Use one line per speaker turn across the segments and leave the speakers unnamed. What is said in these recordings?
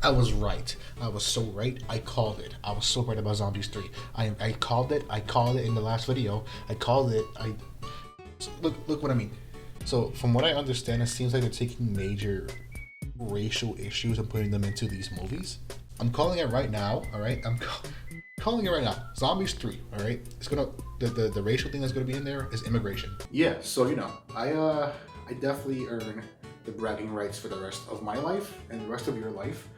I was right. I was so right. I called it. I was so right about Zombies 3. I called it. I called it in the last video. I called it. Look what I mean. So from what I understand, it seems like they're taking major racial issues and putting them into these movies. I'm calling it right now. All right. Calling it right now. Zombies 3. All right. It's gonna the racial thing that's gonna be in there is immigration. Yeah. So I definitely earn the bragging rights for the rest of my life and the rest of your life.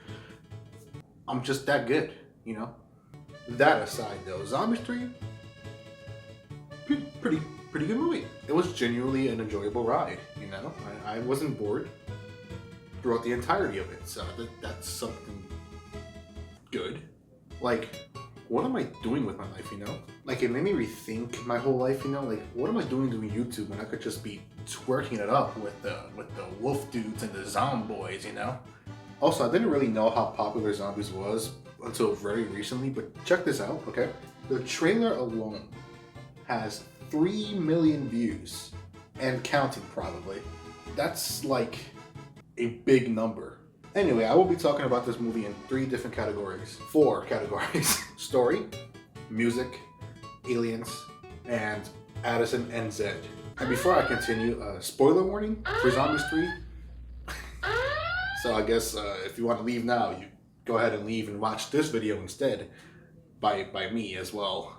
I'm just that good, That aside, though, Zombies 3, pretty good movie. It was genuinely an enjoyable ride, I wasn't bored throughout the entirety of it, so that's something good. Like, what am I doing with my life, Like, it made me rethink my whole life, Like, what am I doing YouTube when I could just be twerking it up with the wolf dudes and the zomboys, Also, I didn't really know how popular Zombies was until very recently, but check this out, okay? The trailer alone has 3 million views and counting, probably. That's like a big number. Anyway, I will be talking about this movie in 4 categories. Story, music, aliens, and Addison and Zed. And before I continue, spoiler warning for Zombies 3. So I guess if you want to leave now, you go ahead and leave and watch this video instead by me as well.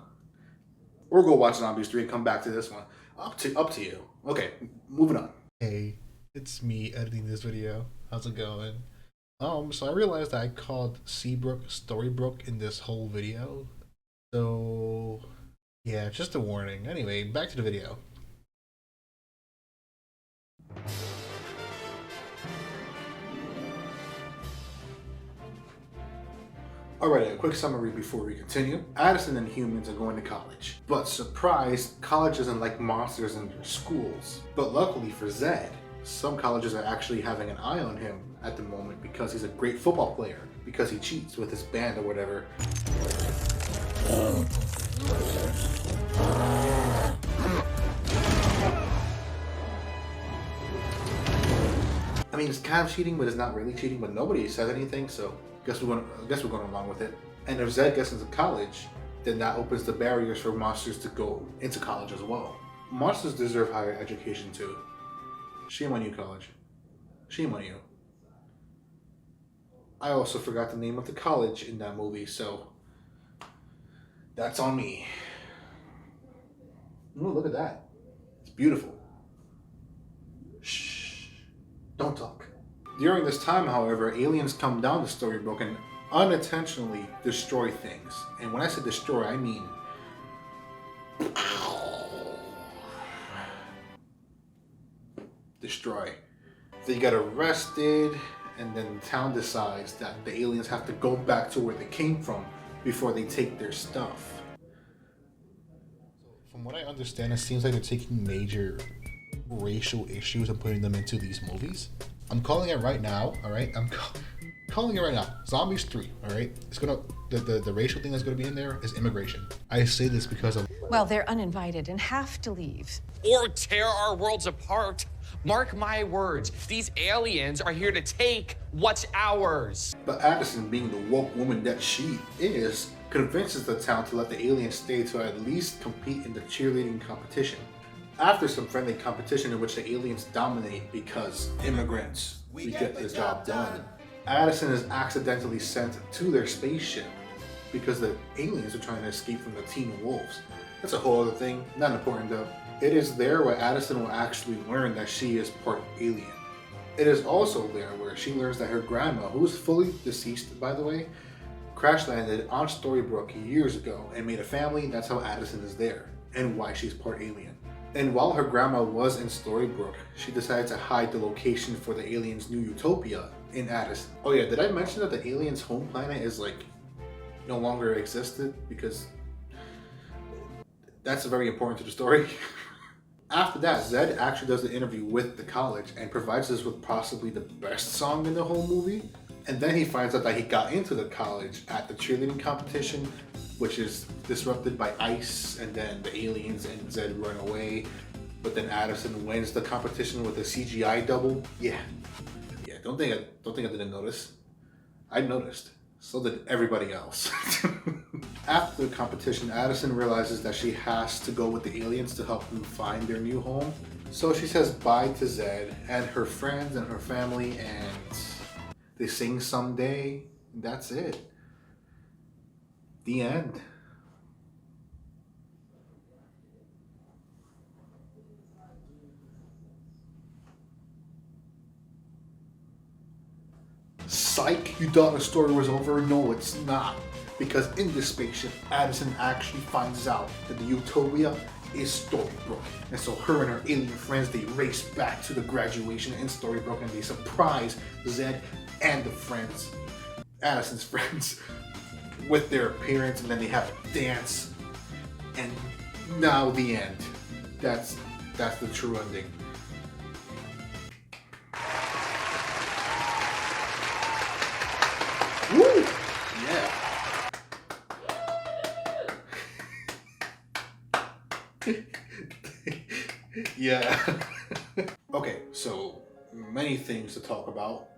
Or go watch Zombies 3 and come back to this one. Up to you. Okay, moving on. Hey, it's me editing this video. How's it going? So I realized that I called Seabrook Storybrooke in this whole video. So yeah, just a warning. Anyway, back to the video. Alright, a quick summary before we continue. Addison and humans are going to college. But surprise, college isn't like monsters in their schools. But luckily for Zed, some colleges are actually having an eye on him at the moment because he's a great football player, because he cheats with his band or whatever. I mean, it's kind of cheating, but it's not really cheating, but nobody says anything, so I guess we're going along with it. And if Zed gets into college, then that opens the barriers for monsters to go into college as well. Monsters deserve higher education too. Shame on you, college. Shame on you. I also forgot the name of the college in that movie, so that's on me. Oh, look at that. It's beautiful. Shh. Don't talk. During this time, however, aliens come down to Storybrooke and unintentionally destroy things. And when I say destroy, I mean destroy. They get arrested, and then the town decides that the aliens have to go back to where they came from before they take their stuff. From what I understand, it seems like they're taking major racial issues and putting them into these movies. I'm calling it right now, all right? I'm calling it right now. Zombies 3, all right? It's gonna the racial thing that's gonna be in there is immigration. I say this because of
well, they're uninvited and have to leave.
Or tear our worlds apart. Mark my words, these aliens are here to take what's ours.
But Addison, being the woke woman that she is, convinces the town to let the aliens stay to at least compete in the cheerleading competition. After some friendly competition in which the aliens dominate because immigrants, we get the job done, Addison is accidentally sent to their spaceship because the aliens are trying to escape from the Teen Wolves. That's a whole other thing, not important though. It is there where Addison will actually learn that she is part alien. It is also there where she learns that her grandma, who is fully deceased by the way, crash landed on Storybrooke years ago and made a family, and that's how Addison is there, and why she's part alien. And while her grandma was in Storybrooke, she decided to hide the location for the aliens' new utopia in Addison. Oh yeah, did I mention that the aliens' home planet is like no longer existed? Because that's very important to the story. After that, Zed actually does the interview with the college and provides us with possibly the best song in the whole movie. And then he finds out that he got into the college at the cheerleading competition, which is disrupted by ice, and then the aliens and Zed run away. But then Addison wins the competition with a CGI double. Yeah, don't think I didn't notice. I noticed. So did everybody else. After the competition, Addison realizes that she has to go with the aliens to help them find their new home. So she says bye to Zed and her friends and her family, and they sing Someday. And that's it. The end. Psych, you thought the story was over? No, it's not. Because in this spaceship, Addison actually finds out that the Utopia is Storybrooke. And so her and her alien friends, they race back to the graduation in Storybrooke and they surprise Zed and the friends, Addison's friends, with their appearance, and then they have a dance. And now the end. That's the true ending. Woo! Yeah. Yeah. Okay, so many things to talk about.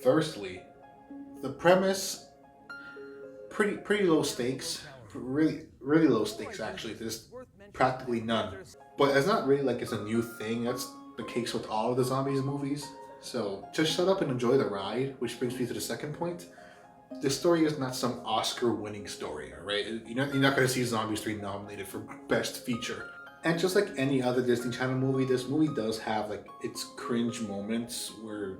Firstly, the premise, pretty low stakes. Really low stakes actually. There's practically none. But it's not really like it's a new thing. That's the case with all of the zombies movies. So just shut up and enjoy the ride, which brings me to the second point. This story is not some Oscar-winning story, alright? You're not going to see Zombies 3 nominated for Best Feature. And just like any other Disney Channel movie, this movie does have like its cringe moments where,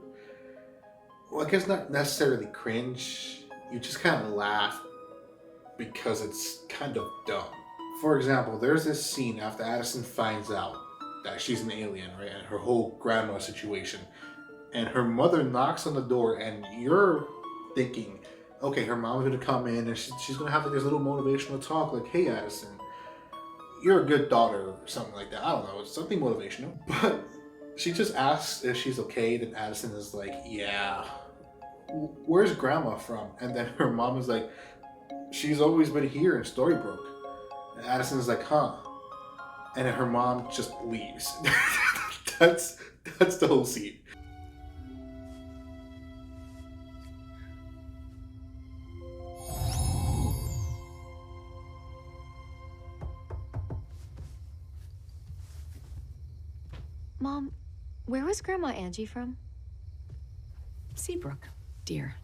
well, I guess not necessarily cringe, you just kind of laugh because it's kind of dumb. For example, there's this scene after Addison finds out that she's an alien, right? And her whole grandma situation. And her mother knocks on the door and you're thinking, okay, her mom's gonna come in and she's gonna have like this little motivational talk like, hey Addison, you're a good daughter or something like that. I don't know, it's something motivational. But she just asks if she's okay, then Addison is like, yeah, where's grandma from? And then her mom is like, she's always been here in Storybrooke. And Addison is like, huh? And then her mom just leaves. That's the whole scene.
Mom, where was Grandma Angie from?
Seabrook, dear.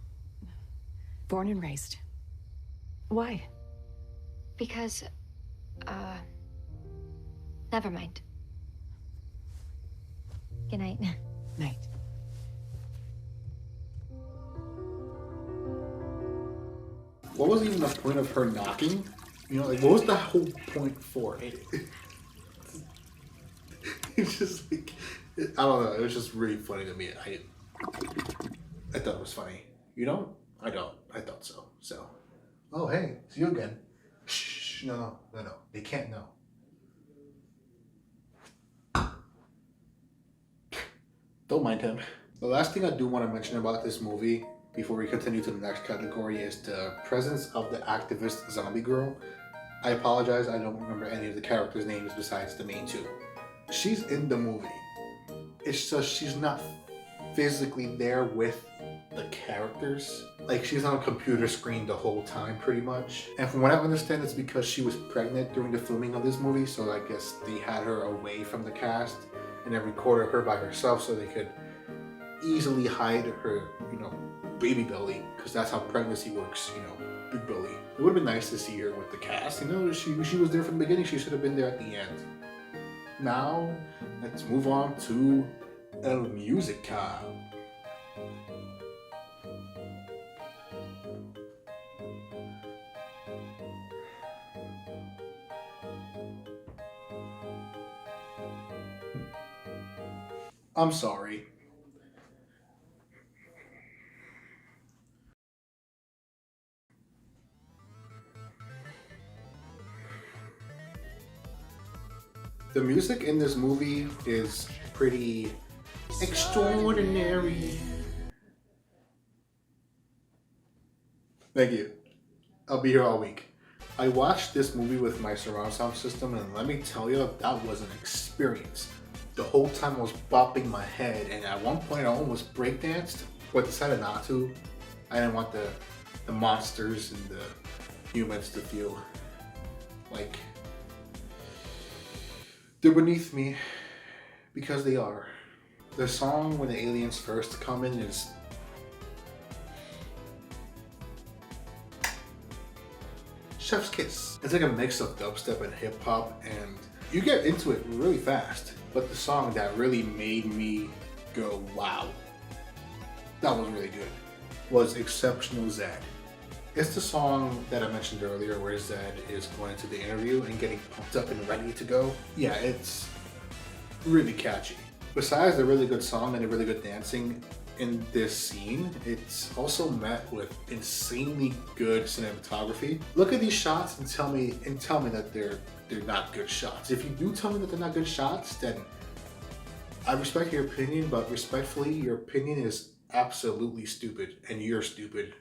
Born and raised. Why?
Because, never mind. Good night.
Night.
What was even the point of her knocking? You know, like, what was the whole point for it? It's just like, I don't know, it was just really funny to me. I thought it was funny. You don't? I don't. I thought so. So, oh hey, it's you again. Shh, no. They can't know. Don't mind him. The last thing I do want to mention about this movie before we continue to the next category is the presence of the activist zombie girl. I apologize, I don't remember any of the characters' names besides the main two. She's in the movie. It's just she's not physically there with the characters. Like, she's on a computer screen the whole time pretty much. And from what I understand, it's because she was pregnant during the filming of this movie, so I guess they had her away from the cast and then recorded her by herself so they could easily hide her, baby belly, because that's how pregnancy works, big belly. It would have been nice to see her with the cast. She was there from the beginning. She should have been there at the end. Now, let's move on to El Musical. I'm sorry. The music in this movie is pretty extraordinary. Thank you. I'll be here all week. I watched this movie with my surround sound system, and let me tell you, that was an experience. The whole time I was bopping my head, and at one point I almost breakdanced, but decided not to. I didn't want the monsters and the humans to feel like they're beneath me, because they are. The song when the aliens first come in is Chef's Kiss. It's like a mix of dubstep and hip hop, and you get into it really fast. But the song that really made me go, wow, that was really good, was Exceptional Zed. It's the song that I mentioned earlier where Zed is going to the interview and getting pumped up and ready to go. Yeah, it's really catchy. Besides the really good song and the really good dancing in this scene, it's also met with insanely good cinematography. Look at these shots and tell me that they're not good shots. If you do tell me that they're not good shots, then I respect your opinion, but respectfully, your opinion is absolutely stupid, and you're stupid.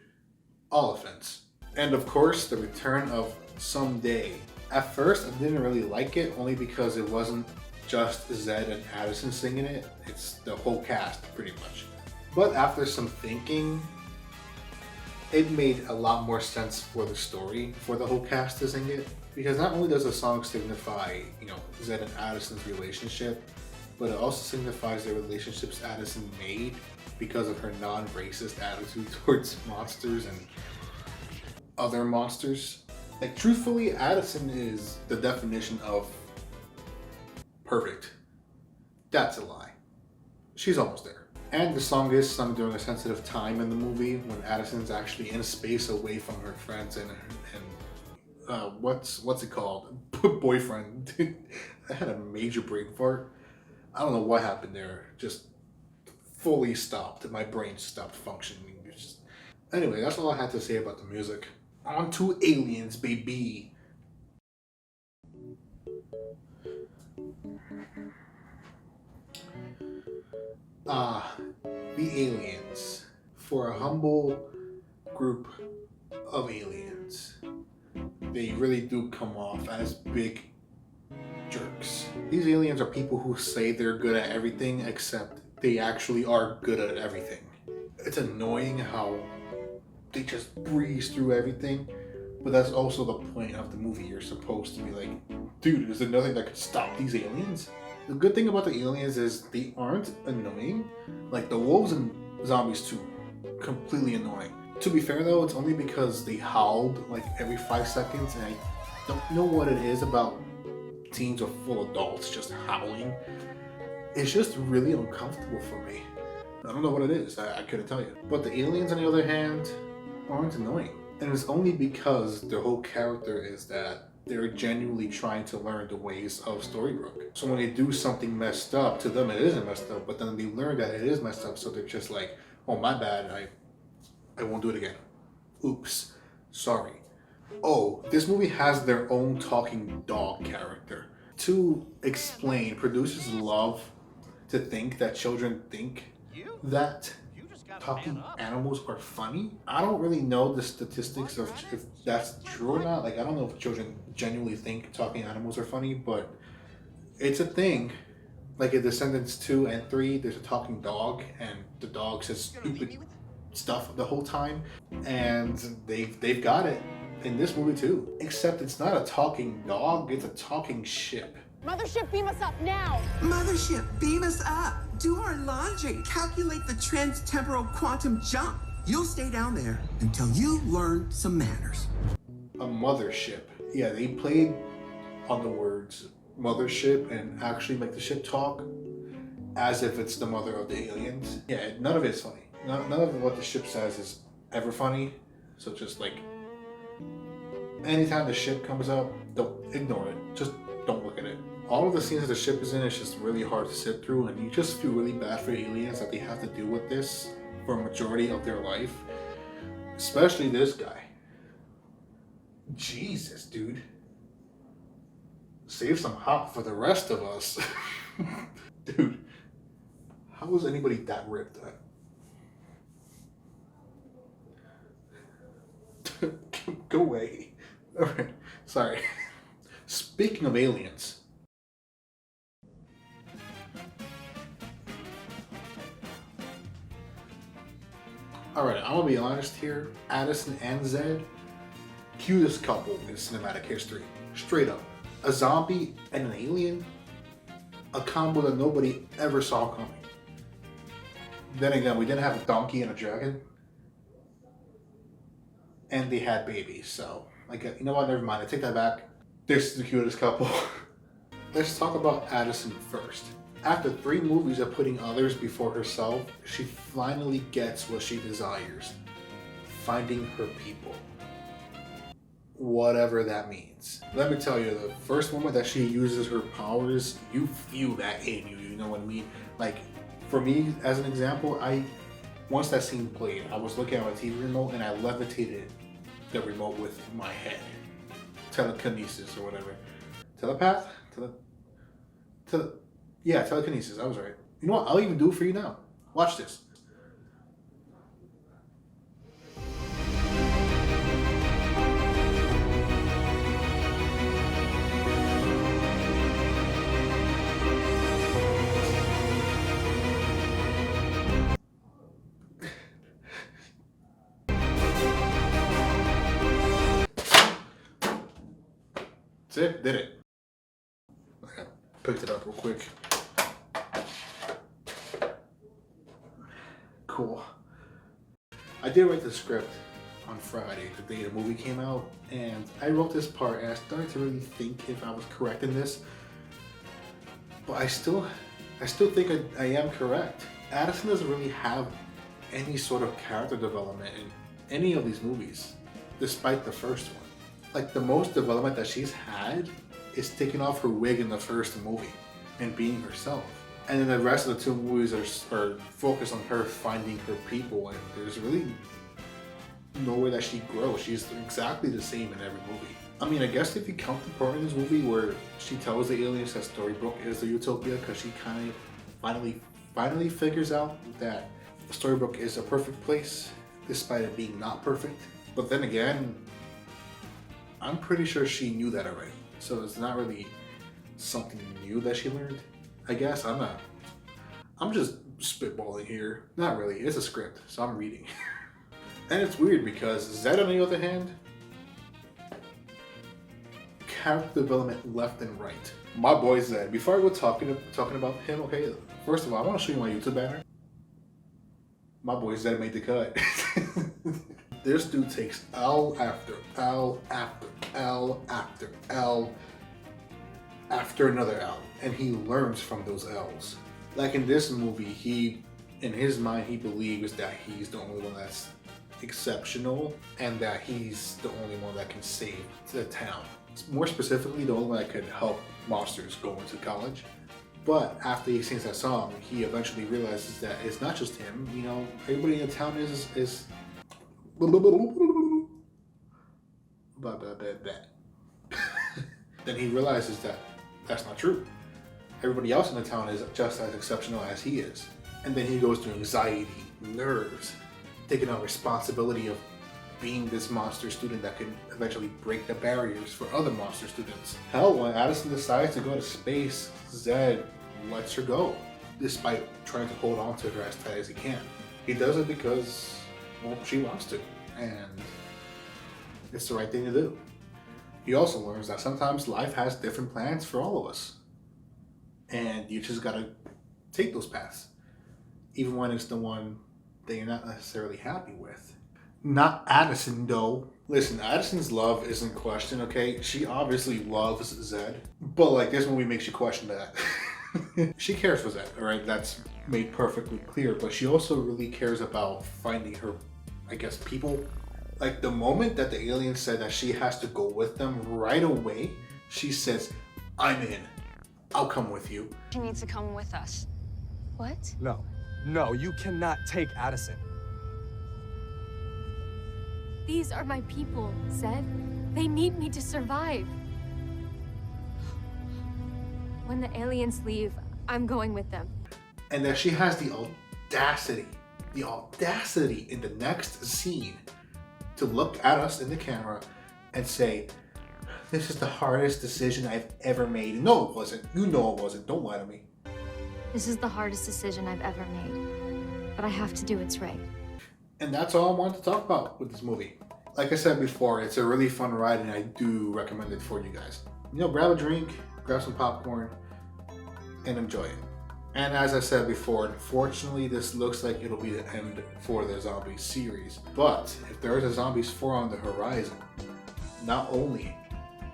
All offense. And of course, the return of Someday. At first, I didn't really like it, only because it wasn't just Zed and Addison singing it. It's the whole cast, pretty much. But after some thinking, it made a lot more sense for the story for the whole cast to sing it. Because not only does the song signify, Zed and Addison's relationship, but it also signifies the relationships Addison made because of her non-racist attitude towards monsters and other monsters. Like, truthfully, Addison is the definition of perfect. That's a lie. She's almost there. And the song is sung during a sensitive time in the movie when Addison's actually in a space away from her friends and what's it called? Boyfriend. I had a major brain fart. I don't know what happened there. Just fully stopped. My brain stopped functioning. Anyway, that's all I had to say about the music. On to Aliens, baby. The aliens. For a humble group of aliens, they really do come off as big jerks. These aliens are people who say they're good at everything, except they actually are good at everything. It's annoying how they just breeze through everything, but that's also the point of the movie. You're supposed to be like, dude, is there nothing that could stop these aliens? The good thing about the aliens is they aren't annoying. Like the wolves and zombies too, completely annoying. To be fair though, it's only because they howled like every 5 seconds, and I don't know what it is about teens or full adults just howling. It's just really uncomfortable for me. I don't know what it is, I couldn't tell you. But the aliens on the other hand aren't annoying. And it's only because their whole character is that they're genuinely trying to learn the ways of Storybrooke. So when they do something messed up, to them it isn't messed up, but then they learn that it is messed up, so they're just like, oh my bad, I won't do it again. Oops, sorry. Oh, this movie has their own talking dog character. To explain, producers love to think that children think that talking animals are funny. I don't really know the statistics of if that's true or not. Like, I don't know if children genuinely think talking animals are funny, but it's a thing. Like in Descendants 2 and 3, there's a talking dog, and the dog says stupid stuff the whole time, and they've got it in this movie too. Except it's not a talking dog, it's a talking ship.
Mothership, beam us up now!
Mothership, beam us up! Do our laundry! Calculate the trans-temporal quantum jump! You'll stay down there until you learn some manners.
A mothership. Yeah, they played on the words mothership and actually make the ship talk as if it's the mother of the aliens. Yeah, none of it's funny. None of what the ship says is ever funny. So just like, anytime the ship comes up, don't ignore it. Just don't look at it. All of the scenes that the ship is in is just really hard to sit through, and you just feel really bad for aliens that they have to deal with this for a majority of their life. Especially this guy. Jesus, dude. Save some hop for the rest of us. Dude, how was anybody that ripped? Go away. Alright, sorry. Speaking of aliens. Alright, I'm gonna be honest here. Addison and Zed, cutest couple in cinematic history. Straight up. A zombie and an alien, a combo that nobody ever saw coming. Then again, we didn't have a donkey and a dragon. And they had babies, so like, you know what, never mind, I take that back. This is the cutest couple. Let's talk about Addison first. After 3 movies of putting others before herself, she finally gets what she desires. Finding her people. Whatever that means. Let me tell you, the first moment that she uses her powers, you feel that in you, you know what I mean? Like, for me, as an example, once that scene played, I was looking at my TV remote and I levitated the remote with my head. Telekinesis or whatever. Telepath? Yeah, telekinesis, I was right. You know what, I'll even do it for you now. Watch this. See, did it. Okay, picked it up real quick. Cool. I did write the script on Friday, the day the movie came out, and I wrote this part and I started to really think if I was correct in this. But I still think I am correct. Addison doesn't really have any sort of character development in any of these movies, despite the first one. Like, the most development that she's had is taking off her wig in the first movie and being herself. And then the rest of the 2 movies are focused on her finding her people, and there's really nowhere that she grows. She's exactly the same in every movie. I mean, I guess if you count the part in this movie where she tells the aliens that Storybrooke is the utopia, because she kind of finally figures out that Storybrooke is a perfect place, despite it being not perfect. But then again, I'm pretty sure she knew that already. So it's not really something new that she learned. I guess I'm just spitballing here. Not really, it's a script, so I'm reading. And it's weird because Zed, on the other hand, character development left and right. My boy Zed, before I go talking about him, okay, first of all, I want to show you my YouTube banner. My boy Zed made the cut. This dude takes L after L after L after L after another L, and he learns from those L's. Like in this movie, in his mind, he believes that he's the only one that's exceptional and that he's the only one that can save the town. More specifically, the only one that could help monsters go into college. But after he sings that song, he eventually realizes that it's not just him. You know, everybody in the town is Then he realizes that that's not true. Everybody else in the town is just as exceptional as he is. And then he goes through anxiety, nerves, taking on responsibility of being this monster student that can eventually break the barriers for other monster students. Hell, when Addison decides to go to space, Zed lets her go, despite trying to hold on to her as tight as he can. He does it because, well, she wants to, and it's the right thing to do. He also learns that sometimes life has different plans for all of us, and you just gotta take those paths, even when it's the one that you're not necessarily happy with. Not Addison, though. Listen, Addison's love isn't questioned, okay? She obviously loves Zed, but like, this movie makes you question that. She cares for Zed, alright? That's made perfectly clear, but she also really cares about finding her, I guess, people. Like, the moment that the alien said that she has to go with them, right away, she says, I'm in. I'll come with you.
She needs to come with us.
What?
No, you cannot take Addison.
These are my people, Zed. They need me to survive. When the aliens leave, I'm going with them.
And that she has the audacity in the next scene to look at us in the camera and say, this is the hardest decision I've ever made. No, it wasn't. You know it wasn't. Don't lie to me.
This is the hardest decision I've ever made, but I have to do what's right.
And that's all I wanted to talk about with this movie. Like I said before, it's a really fun ride and I do recommend it for you guys. You know, grab a drink, grab some popcorn, and enjoy it. And as I said before, unfortunately, this looks like it'll be the end for the zombie series. But if there is a Zombies 4 on the horizon, not only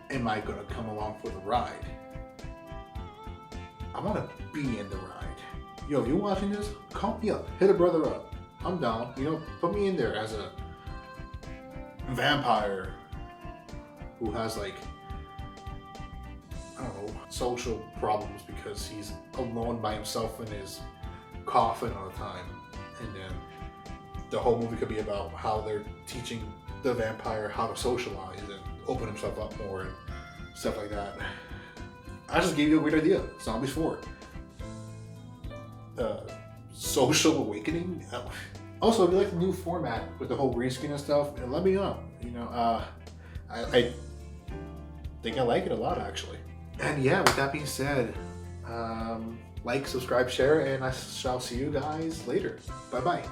am I gonna come along for the ride, I wanna be in the ride. Yo, if you're watching this, call me up, hit a brother up. I'm down, you know, put me in there as a vampire who has like, I don't know, social problems because he's alone by himself in his coffin all the time. And then the whole movie could be about how they're teaching the vampire how to socialize and open himself up more and stuff like that. I just gave you a weird idea. Zombies 4. Social awakening. Also, if you like the new format with the whole green screen and stuff, let me know. You know, I think I like it a lot actually. And yeah, with that being said, like, subscribe, share, and I shall see you guys later. Bye bye.